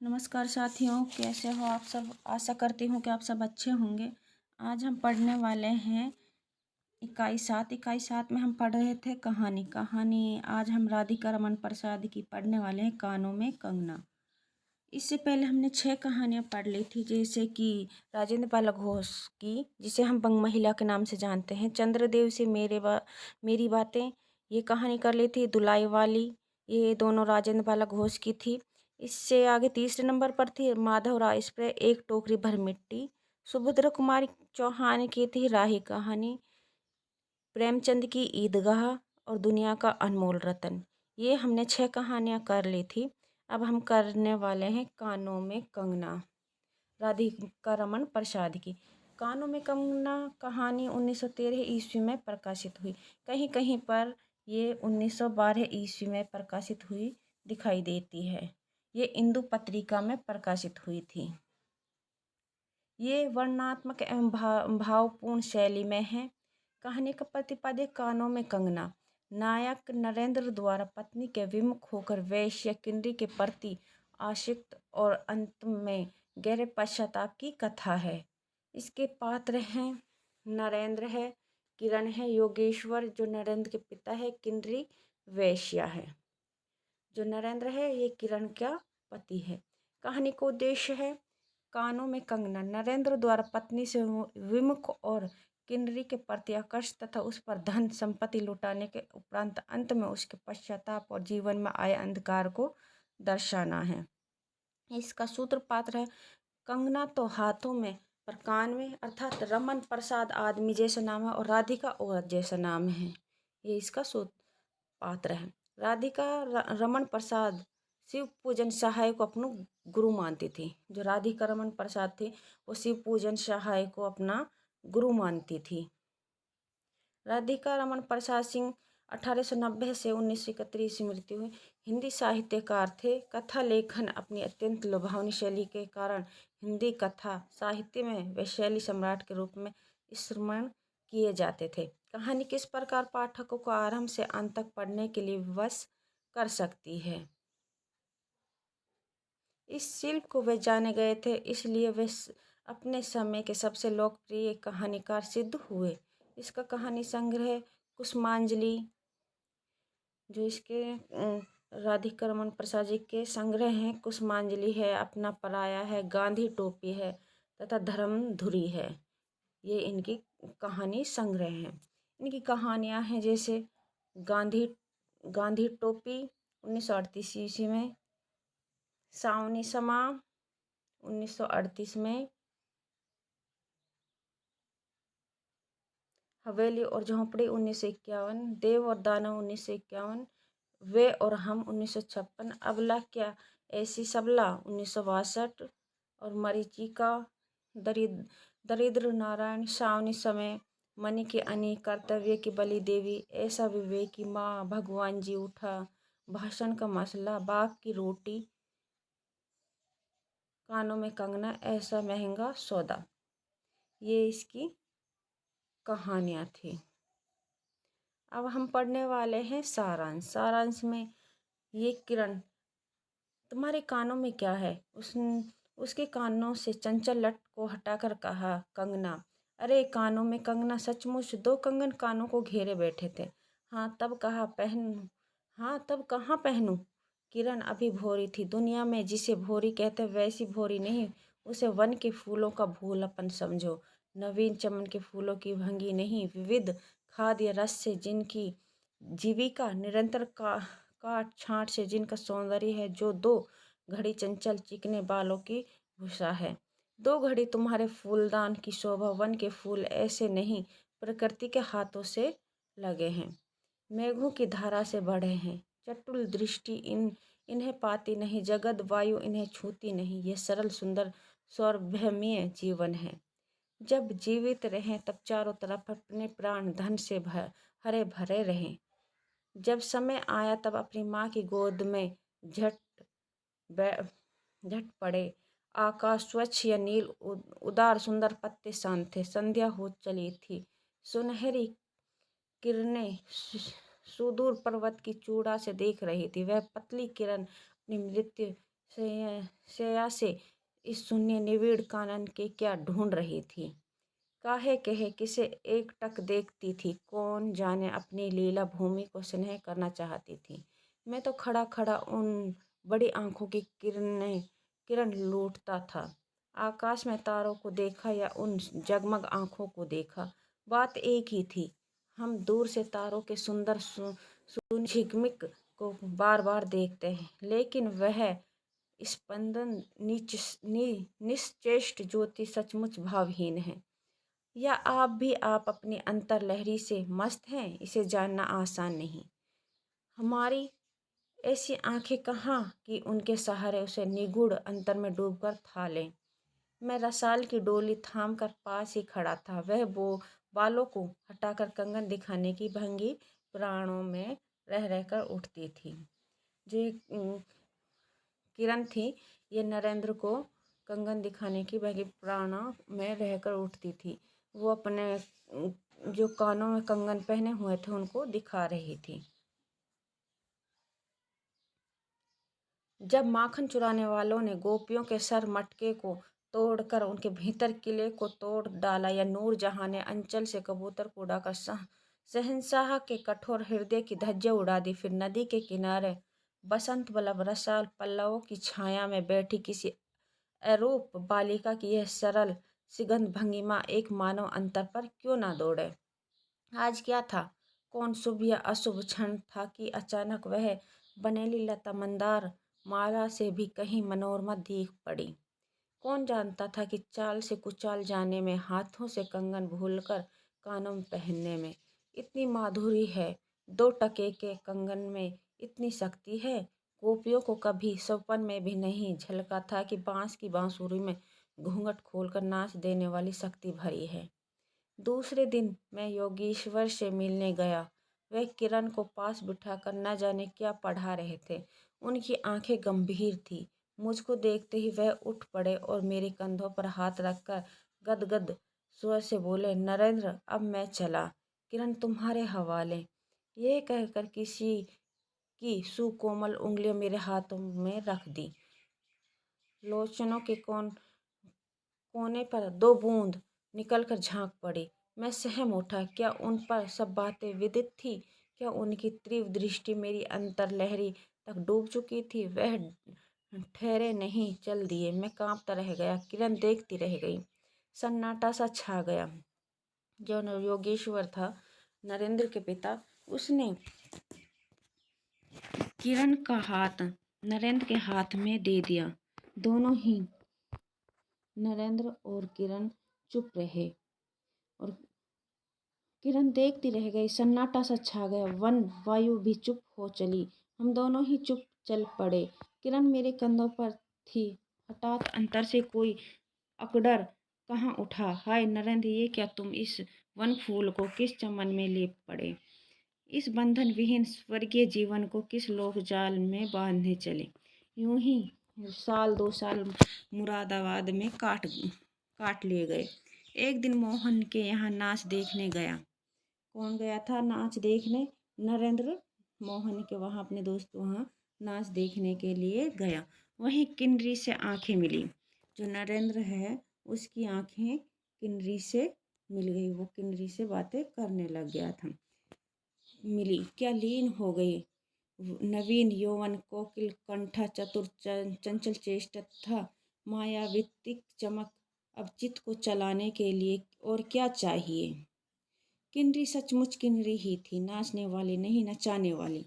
नमस्कार साथियों, कैसे हो आप सब। आशा करती हूँ कि आप सब अच्छे होंगे। आज हम पढ़ने वाले हैं इकाई 7 में हम पढ़ रहे थे कहानी। आज हम राधिका रमन प्रसाद की पढ़ने वाले हैं, कानों में कंगना। इससे पहले हमने 6 कहानियाँ पढ़ ली थी, जैसे कि राजेंद्र पाल घोष की, जिसे हम बंग महिला के नाम से जानते हैं, चंद्रदेव से मेरी बातें, ये कहानी कर ली थी। दुलाई वाली, ये दोनों राजेंद्र पाल घोष की थी। इससे आगे तीसरे नंबर पर थी माधव राय स्प्रे, एक टोकरी भर मिट्टी। सुभद्रा कुमारी चौहान की थी राही कहानी। प्रेमचंद की ईदगाह और दुनिया का अनमोल रतन। ये हमने 6 कहानियाँ कर ली थी। अब हम करने वाले हैं कानों में कंगना, राधिका रमन प्रसाद की। कानों में कंगना कहानी 1913 ईस्वी में प्रकाशित हुई। कहीं कहीं पर ये 1912 ईस्वी में प्रकाशित हुई दिखाई देती है। ये इंदु पत्रिका में प्रकाशित हुई थी। ये वर्णनात्मक एवं भावपूर्ण शैली में है। कहानी का प्रतिपाद्य कानों में कंगना, नायक नरेंद्र द्वारा पत्नी के विमुख होकर वैश्य किन्नरी के प्रति आशिक्त और अंत में गहरे पश्चाताप की कथा है। इसके पात्र हैं नरेंद्र है, किरण है, योगेश्वर जो नरेंद्र के पिता है, किन्नरी वैश्या है। जो नरेंद्र है ये किरण का पति है। कहानी का उद्देश्य है कानों में कंगना नरेंद्र द्वारा पत्नी से विमुख और किन्नरी के प्रति आकर्ष तथा उस पर धन संपत्ति लुटाने के उपरांत अंत में उसके पश्चाताप और जीवन में आए अंधकार को दर्शाना है। इसका सूत्रपात्र है कंगना तो हाथों में पर कान में, अर्थात रमन प्रसाद आदमी जैसा नाम है और राधिका औरत जैसा नाम है। ये इसका सूत्र पात्र है। राधिका रमन प्रसाद शिव पूजन सहाय को अपना गुरु मानती थी। जो राधिका रमन प्रसाद थी वो शिव पूजन सहाय को अपना गुरु मानती थी। राधिका रमन प्रसाद सिंह 1890 से 1931 में मृत्यु हुई। हिंदी साहित्यकार थे। कथा लेखन अपनी अत्यंत लुभावनी शैली के कारण हिंदी कथा साहित्य में वे शैली सम्राट के रूप में स्मरण किए जाते थे। कहानी किस प्रकार पाठकों को आरंभ से अंत तक पढ़ने के लिए विवश कर सकती है। इस शिल्प को वे जाने गए थे, इसलिए वे अपने समय के सबसे लोकप्रिय कहानीकार सिद्ध हुए। इसका कहानी संग्रह कुसुमांजलि, जो इसके राधिका रमन प्रसाद जी के संग्रह हैं, कुसुमांजलि है, अपना पराया है, गांधी टोपी है तथा धर्मधुरी है। ये इनकी कहानी संग्रह हैं। इनकी कहानियां हैं जैसे गांधी टोपी 1938 ईस्वी में, सावनी समा 1938 में, हवेली और झोंपड़ी 1951, देव और दानव 1951, वे और हम 1956, अबला क्या ऐसी सबला 1962 और मरीचिका, दरिद्र नारायण, सावनी समय, मणि के अनी, कर्तव्य की बलि देवी, ऐसा विवेकी, माँ, भगवान जी उठा, भाषण का मसला, बाप की रोटी, कानों में कंगना, ऐसा महंगा सौदा। ये इसकी कहानियाँ थी। अब हम पढ़ने वाले हैं सारांश में ये किरण तुम्हारे कानों में क्या है। उसके कानों से चंचल लट को हटाकर कहा कंगना, अरे कानों में कंगना, सचमुच 2 कंगन कानों को घेरे बैठे थे। हाँ तब कहाँ पहनूं। किरण अभी भोरी थी। दुनिया में जिसे भोरी कहते वैसी भोरी नहीं, उसे वन के फूलों का भूलापन समझो। नवीन चमन के फूलों की भंगी नहीं, विविध खाद्य रस से जिनकी जीविका, निरंतर काट छांट से जिनका सौंदर्य है, जो 2 घड़ी चंचल चिकने बालों की भूषा है। 2 घड़ी तुम्हारे फूलदान की शोभा, वन के फूल ऐसे नहीं, प्रकृति के हाथों से लगे हैं, मेघों की धारा से बढ़े हैं। चटुल दृष्टि इन्हें पाती नहीं, जगत वायु इन्हें छूती नहीं। ये सरल सुंदर सौरभ्यमय जीवन है। जब जीवित रहें तब चारों तरफ अपने प्राण धन से हरे भरे रहें। जब समय आया तब अपनी माँ की गोद में झट पड़े। आकाश स्वच्छ या नील, उदार सुंदर, पत्ते शांत थे। संध्या हो चली थी। सुनहरी किरणें सुदूर पर्वत की चूड़ा से देख रही थी। वह पतली किरण अपनी मृत्यु शया से इस शून्य निविड़ कानन के क्या ढूंढ रही थी। काहे कहे किसे एकटक देखती थी, कौन जाने अपनी लीला भूमि को स्नेह करना चाहती थी। मैं तो खड़ा खड़ा उन बड़ी आंखों की किरण लूटता था। आकाश में तारों को देखा या उन जगमग आंखों को देखा, बात एक ही थी। हम दूर से तारों के सुंदर झिकमिक को बार बार देखते हैं, लेकिन वह स्पंदन निश्चेष्ट ज्योति सचमुच भावहीन है। या आप अपनी अंतर्लहरी से मस्त हैं, इसे जानना आसान नहीं। हमारी ऐसी आंखें कहाँ कि उनके सहारे उसे निगूढ़ अंतर में डूबकर था लें। मैं रसाल की डोली थाम कर पास ही खड़ा था। वह बालों को हटाकर कंगन दिखाने की भंगी प्राणों में रह रहकर उठती थी। जो किरण थी, ये नरेंद्र को कंगन दिखाने की भंगी प्राणों में रहकर उठती थी। वो अपने जो कानों में कंगन पहने हुए थे उनको दिखा रही थी। जब माखन चुराने वालों ने गोपियों के सर मटके को तोड़कर उनके भीतर किले को तोड़ डाला, या नूरजहां ने अंचल से कबूतर को उड़ाकर शहंशाह के कठोर हृदय की धज्जियां उड़ा दी, फिर नदी के किनारे बसंत बल्लभ रसाल पल्लवों की छाया में बैठी किसी अरूप बालिका की यह सरल सिगंध भंगिमा एक मानव अंतर पर क्यों ना दौड़े। आज क्या था? कौन शुभ या अशुभ क्षण था कि अचानक वह बनेली लता मंदार माला से भी कहीं मनोरमा दिख पड़ी। कौन जानता था कि चाल से कुचाल जाने में, हाथों से कंगन भूलकर कानों में पहनने में इतनी माधुरी है। 2 टके के कंगन में इतनी शक्ति है। गोपियों को कभी सपन में भी नहीं झलका था कि बांस की बांसुरी में घूंघट खोलकर नाच देने वाली शक्ति भरी है। दूसरे दिन मैं योगेश्वर से मिलने गया। वह किरण को पास बिठाकर न जाने क्या पढ़ा रहे थे। उनकी आंखें गंभीर थी। मुझको देखते ही वह उठ पड़े और मेरे कंधों पर हाथ रखकर गदगद स्वर से बोले, नरेंद्र, अब मैं चला, किरण तुम्हारे हवाले। यह कहकर किसी की सुकोमल उंगलियां मेरे हाथों में रख दी। लोचनों के कोने पर 2 बूंद निकलकर झांक पड़ी। मैं सहम उठा। क्या उन पर सब बातें विदित थी? क्या उनकी तीव्र दृष्टि मेरी अंतर्लहरी तक डूब चुकी थी? वह ठहरे नहीं, चल दिए। मैं कांपता रह गया। किरण देखती रह गई। सन्नाटा सा छा गया। जो योगेश्वर था, नरेंद्र के पिता, उसने किरण का हाथ नरेंद्र के हाथ में दे दिया। दोनों ही, नरेंद्र और किरण, चुप रहे और किरण देखती रह गई। सन्नाटा सा छा गया। वन वायु भी चुप हो चली। हम दोनों ही चुप चल पड़े। किरण मेरे कंधों पर थी। हठात अंतर से कोई अकड़र कहाँ उठा, हाय नरेंद्र, ये क्या तुम इस वन फूल को किस चमन में ले पड़े? इस बंधन विहीन स्वर्गीय जीवन को किस लोक जाल में बांधने चले? यूं ही 1-2 साल मुरादाबाद में काट लिए गए। एक दिन मोहन के यहाँ नाच देखने गया। कौन गया था नाच देखने? नरेंद्र मोहन के वहाँ, अपने दोस्त वहाँ नाच देखने के लिए गया। वहीं किन्नरी से आंखें मिली। जो नरेंद्र है उसकी आंखें किन्नरी से मिल गई। वो किन्नरी से बातें करने लग गया था। मिली क्या, लीन हो गई। नवीन यौवन, कोकिल कंठा, चतुर चंचल चेष्टा था, मायावितिक चमक। अब चित्त को चलाने के लिए और क्या चाहिए? किन्नरी सचमुच किन्नरी ही थी, नाचने वाली नहीं, नचाने वाली।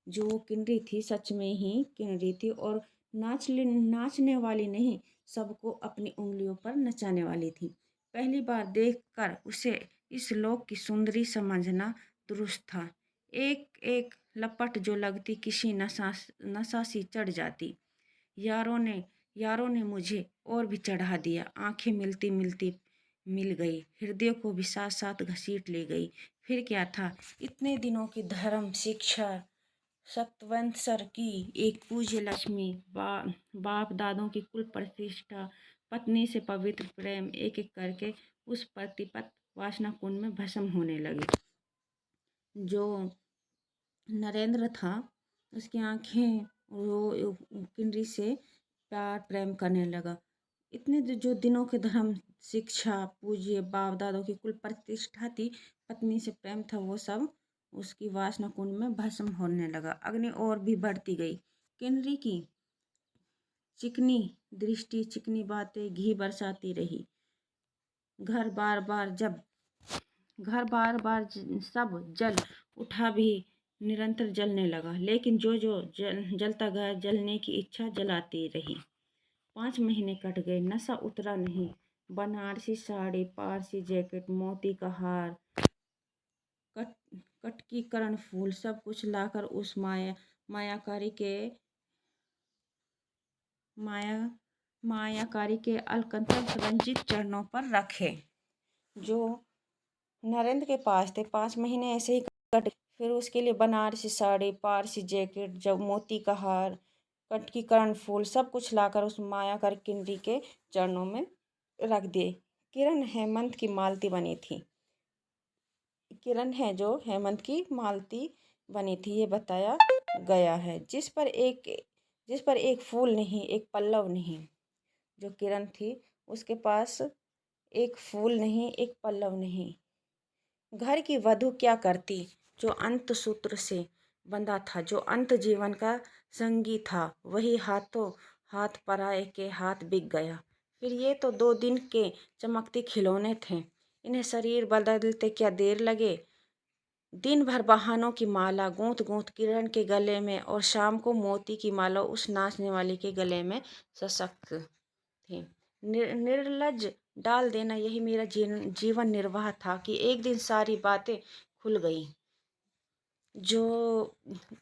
जो वो किन्नरी थी सच में ही किन्नरी थी, और नाचने वाली नहीं, सबको अपनी उंगलियों पर नचाने वाली थी। पहली बार देखकर उसे इस लोक की सुंदरी समझना दुरुस्त था। एक एक लपट जो लगती किसी नशा सी चढ़ जाती। यारों ने मुझे और भी चढ़ा दिया। आंखें मिलती मिलती मिल गई, हृदय को भी साथ साथ घसीट ले गई। फिर क्या था? इतने दिनों की धर्म शिक्षा, सतवंशर की एक पूज्य लक्ष्मी, बाप दादों की कुल प्रतिष्ठा, पत्नी से पवित्र प्रेम, एक एक करके उस प्रतिपत वासना कुंड में भस्म होने लगी। जो नरेंद्र था, उसकी आंखें वो किन्नरी से प्यार प्रेम करने लगा। इतने जो दिनों के धर्म शिक्षा पूज्य बाप दादों की कुल प्रतिष्ठा थी, पत्नी से प्रेम था, वो सब उसकी वासना कुंड में भस्म होने लगा। अग्नि और भी बढ़ती गई। किन्नरी की चिकनी दृष्टि चिकनी बातें घी बरसाती रही। घर बार बार सब जल उठा भी निरंतर जलने लगा, लेकिन जो जलता गया जलने की इच्छा जलाती रही। 5 महीने कट गए, नशा उतरा नहीं। बनारसी साड़ी, पारसी जैकेट, मोती का हार, कटकी करण फूल सब कुछ लाकर उस मायाकारी के अलकंतक रंजित चरणों पर रखे, जो नरेंद्र के पास थे। 5 महीने ऐसे ही कट। फिर उसके लिए बनारसी साड़ी, पारसी जैकेट, जब मोती का हार, कटकी करण फूल सब कुछ लाकर उस मायाकारी किन्नरी के चरणों में रख दिए। किरण हेमंत की मालती बनी थी। किरण है जो हेमंत की मालती बनी थी, ये बताया गया है। जिस पर एक फूल नहीं, एक पल्लव नहीं। जो किरण थी उसके पास एक फूल नहीं, एक पल्लव नहीं। घर की वधू क्या करती, जो अंत सूत्र से बंधा था, जो अंत जीवन का संगी था, वही हाथों हाथ पराए के हाथ बिक गया। फिर ये तो 2 दिन के चमकते खिलौने थे, इन्हें शरीर बदलते क्या देर लगे। दिन भर बहानों की माला गूंथ गूंथ किरण के गले में, और शाम को मोती की माला उस नाचने वाली के गले में सशक्त थी। निर्लज डाल देना, यही मेरा जीवन निर्वाह था कि एक दिन सारी बातें खुल गई। जो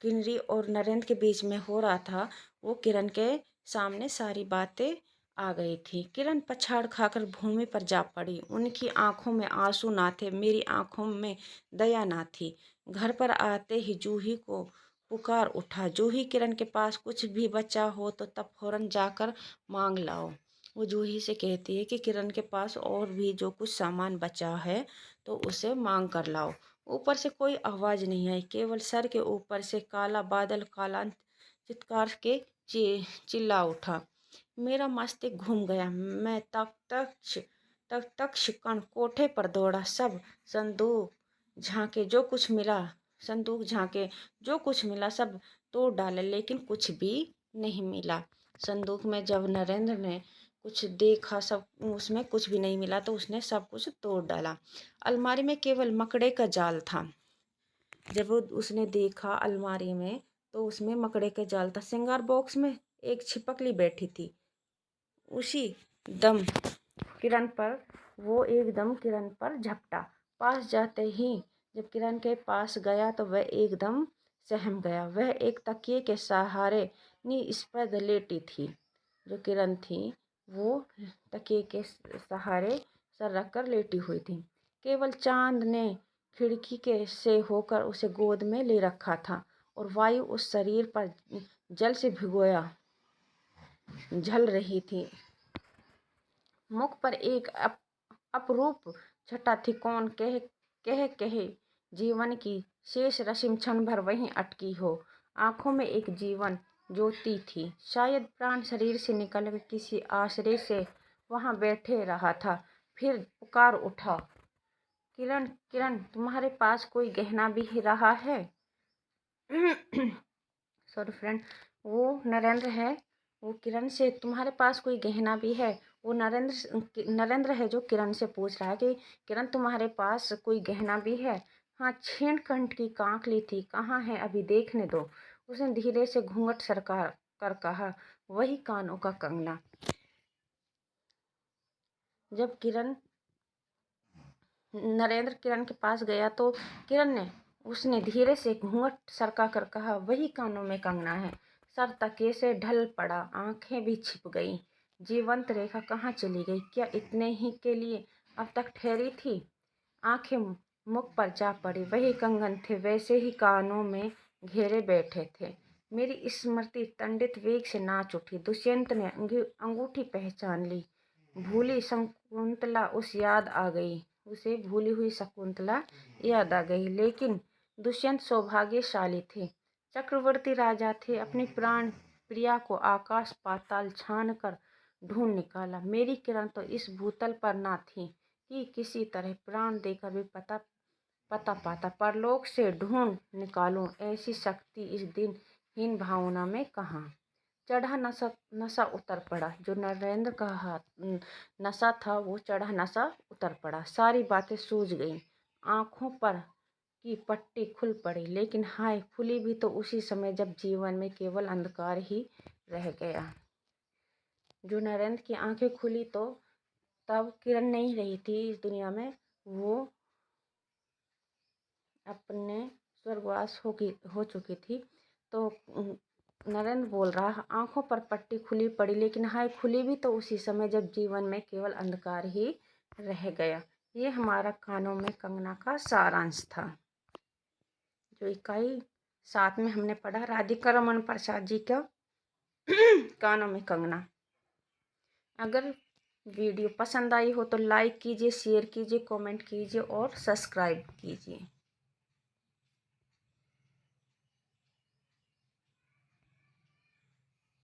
किन्नरी और नरेंद्र के बीच में हो रहा था, वो किरण के सामने सारी बातें आ गई थी। किरण पछाड़ खाकर भूमि पर जा पड़ी। उनकी आंखों में आंसू ना थे, मेरी आंखों में दया ना थी। घर पर आते ही जूही को पुकार उठा, जूही किरण के पास कुछ भी बचा हो तो तब फौरन जाकर मांग लाओ। वो जूही से कहती है कि किरण के पास और भी जो कुछ सामान बचा है तो उसे मांग कर लाओ। ऊपर से कोई आवाज नहीं आई, केवल सर के ऊपर से काला बादल काला चित्कार के चिल्ला उठा। मेरा मस्तिष्क घूम गया। मैं तक कण कोठे पर दौड़ा। सब संदूक झांके, जो कुछ मिला सब तोड़ डाले, लेकिन कुछ भी नहीं मिला। संदूक में जब नरेंद्र ने कुछ देखा, सब उसमें कुछ भी नहीं मिला, तो उसने सब कुछ तोड़ डाला। अलमारी में केवल मकड़े का जाल था। जब उसने देखा अलमारी में, तो उसमें मकड़े का जाल था। श्रृंगार बॉक्स में एक छिपकली बैठी थी। उसी दम वो एकदम किरण पर झपटा। पास जाते ही जब किरण के पास गया तो वह एकदम सहम गया। वह एक तकिए के सहारे निस्पृह लेटी थी। जो किरण थी वो तकिए के सहारे सर रखकर लेटी हुई थी। केवल चांद ने खिड़की के से होकर उसे गोद में ले रखा था, और वायु उस शरीर पर जल से भिगोया झल रही थी। मुख पर एक अपरूप छटा थी। कौन कहे जीवन की शेष रश्मि क्षण भर वहीं अटकी हो। आंखों में एक जीवन ज्योति थी। शायद प्राण शरीर से निकलकर किसी आश्रय से वहां बैठे रहा था। फिर पुकार उठा, किरण किरण, तुम्हारे पास कोई गहना भी रहा है? सॉरी फ्रेंड, वो नरेंद्र है। वो किरण से, तुम्हारे पास कोई गहना भी है? वो नरेंद्र है जो किरण से पूछ रहा है कि किरण, तुम्हारे पास कोई गहना भी है? हाँ, छीण कंठ की कांख ली थी, कहाँ है, अभी देखने दो। उसने धीरे से घूंघट सरका कर कहा, वही कानों का कंगना। जब नरेंद्र किरण के पास गया तो उसने धीरे से घूंघट सरका कर कहा, वही कानों में कंगना है। सर तकिए से ढल पड़ा, आंखें भी छिप गईं। जीवंत रेखा कहाँ चली गई? क्या इतने ही के लिए अब तक ठहरी थी? आंखें मुख पर जा पड़ी। वही कंगन थे, वैसे ही कानों में घेरे बैठे थे। मेरी स्मृति तंडित वेग से नाच उठी। दुष्यंत ने अंगूठी पहचान ली। उसे भूली हुई शकुंतला याद आ गई। लेकिन दुष्यंत सौभाग्यशाली थे, चक्रवर्ती राजा थे, अपनी प्राण प्रिया को आकाश पाताल छान कर ढूंढ निकाला। मेरी किरण तो इस भूतल पर ना थी कि किसी तरह प्राण देकर भी पता पाता। परलोक से ढूंढ निकालूं ऐसी शक्ति इस दिनहीन भावना में कहाँ। चढ़ा नशा उतर पड़ा। जो नरेंद्र का नशा था वो चढ़ा नशा उतर पड़ा। सारी बातें सूझ गईं। आंखों पर की पट्टी खुल पड़ी, लेकिन हाय, खुली भी तो उसी समय जब जीवन में केवल अंधकार ही रह गया। जो नरेंद्र की आंखें खुली तो तब किरण नहीं रही थी इस दुनिया में, वो अपने स्वर्गवास हो चुकी थी। तो नरेंद्र बोल रहा, आंखों पर पट्टी खुली पड़ी, लेकिन हाय, खुली भी तो उसी समय जब जीवन में केवल अंधकार ही रह गया। ये हमारा कानों में कंगना का सारांश था। जो इकाई 7 में हमने पढ़ा राधिका रमन प्रसाद जी का कानों में कंगना। अगर वीडियो पसंद आई हो तो लाइक कीजिए, शेयर कीजिए, कमेंट कीजिए और सब्सक्राइब कीजिए।